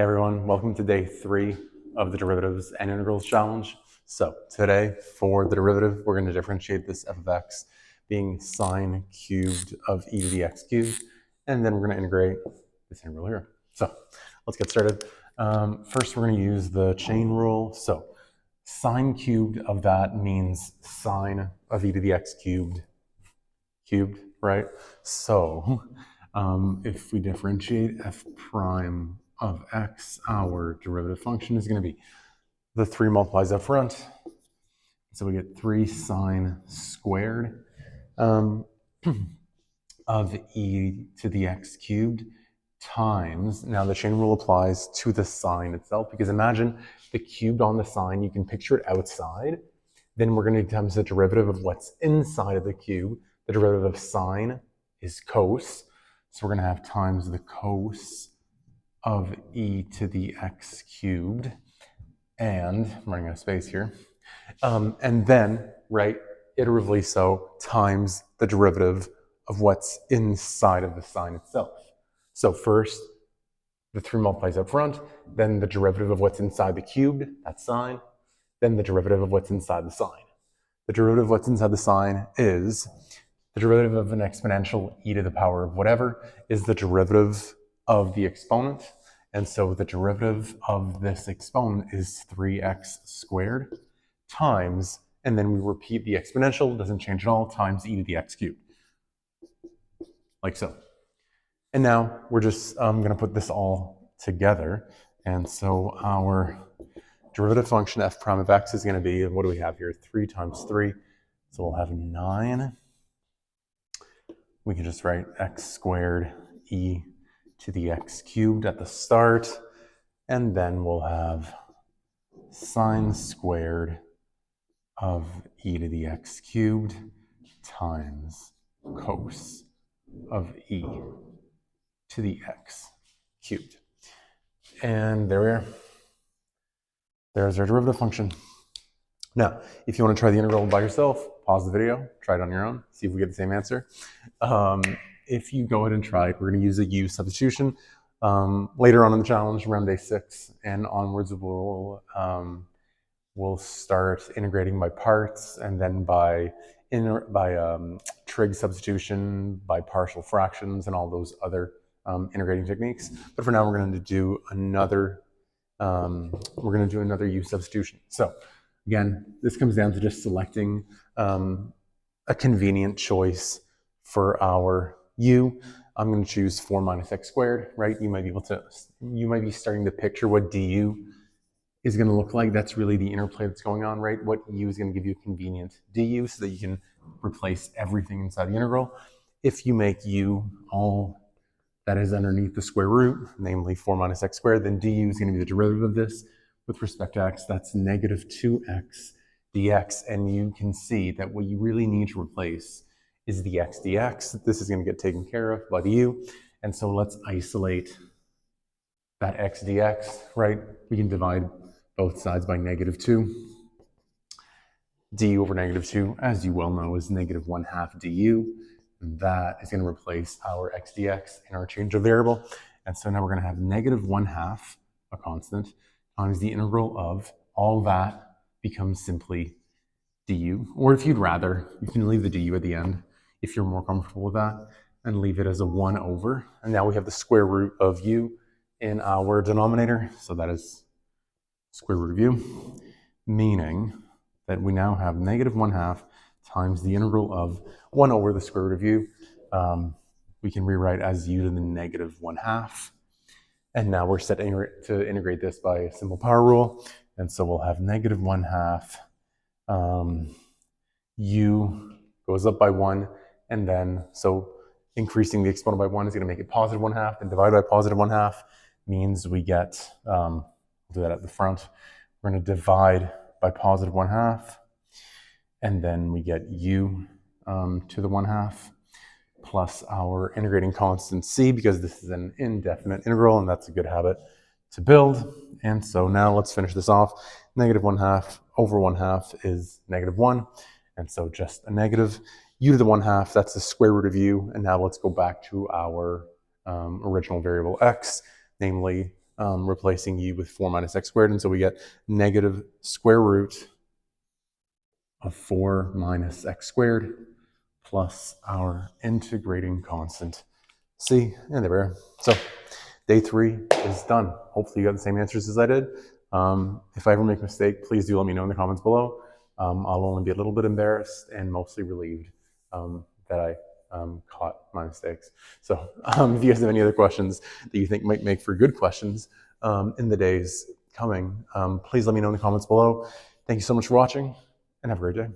Hey everyone, welcome to day 3 of the derivatives and integrals challenge. So today for the derivative, we're going to differentiate this f of x being sine cubed of e to the x cubed, and then we're going to integrate this integral here. So let's get started. First, we're going to use the chain rule. So sine cubed of that means sine of e to the x cubed, right? So if we differentiate f prime of x, our derivative function is going to be the 3 multiplies up front. So we get 3 sine squared of e to the x cubed times, now the chain rule applies to the sine itself, because imagine the cubed on the sine, you can picture it outside. Then we're going to times the derivative of what's inside of the cube. The derivative of sine is cos. So we're going to have times the cos of e to the x cubed, and I'm running out of space here, and then, right, iteratively so, times the derivative of what's inside of the sine itself. So first, the 3 multiplies up front, then the derivative of what's inside the cubed, that's sine, then the derivative of what's inside the sine. The derivative of what's inside the sine is the derivative of an exponential e to the power of whatever is the derivative of the exponent. And so the derivative of this exponent is 3x squared times, and then we repeat the exponential, doesn't change at all, times e to the x cubed, like so. And now we're just going to put this all together. And so our derivative function f prime of x is going to be, what do we have here? 3 times 3. So we'll have 9. We can just write x squared e to the x cubed at the start. And then we'll have sine squared of e to the x cubed times cos of e to the x cubed. And there we are. There's our derivative function. Now, if you want to try the integral by yourself, pause the video, try it on your own, see if we get the same answer. If you go ahead and try it, we're going to use a u substitution. Later on in the challenge, around day 6 and onwards, we'll start integrating by parts, and then by trig substitution, by partial fractions, and all those other integrating techniques. But for now, we're going to do another u substitution. So again, this comes down to just selecting a convenient choice for our u. I'm going to choose 4 minus x squared, right? You might be starting to picture what du is going to look like. That's really the interplay that's going on, right? What u is going to give you a convenient du so that you can replace everything inside the integral. If you make u all that is underneath the square root, namely 4 minus x squared, then du is going to be the derivative of this with respect to x. That's negative 2x dx. And you can see that what you really need to replace is the x dx. This is going to get taken care of by the u. And so let's isolate that x dx, right? We can divide both sides by negative 2. Du over negative 2, as you well know, is negative 1/2 du. That is going to replace our x dx in our change of variable. And so now we're going to have negative 1/2, a constant, times the integral of all that becomes simply du. Or if you'd rather, you can leave the du at the end if you're more comfortable with that, and leave it as a 1 over. And now we have the square root of u in our denominator. So that is square root of u, meaning that we now have negative 1/2 times the integral of 1 over the square root of u. We can rewrite as u to the negative 1/2. And now we're set to integrate this by a simple power rule. And so we'll have negative 1/2. U goes up by 1. And then, so increasing the exponent by 1 is going to make it positive 1/2. And divided by positive 1/2 means we get, we'll do that at the front. We're going to divide by positive 1/2. And then we get u to the 1/2 plus our integrating constant c, because this is an indefinite integral, and that's a good habit to build. And so now let's finish this off. Negative 1/2 over 1/2 is negative 1. And so just a negative. U to the 1/2, that's the square root of u. And now let's go back to our original variable x, namely replacing u with 4 minus x squared. And so we get negative square root of 4 minus x squared plus our integrating constant c. And there we are. So day 3 is done. Hopefully you got the same answers as I did. If I ever make a mistake, please do let me know in the comments below. I'll only be a little bit embarrassed and mostly relieved that I caught my mistakes. So if you guys have any other questions that you think might make for good questions in the days coming, please let me know in the comments below. Thank you so much for watching and have a great day.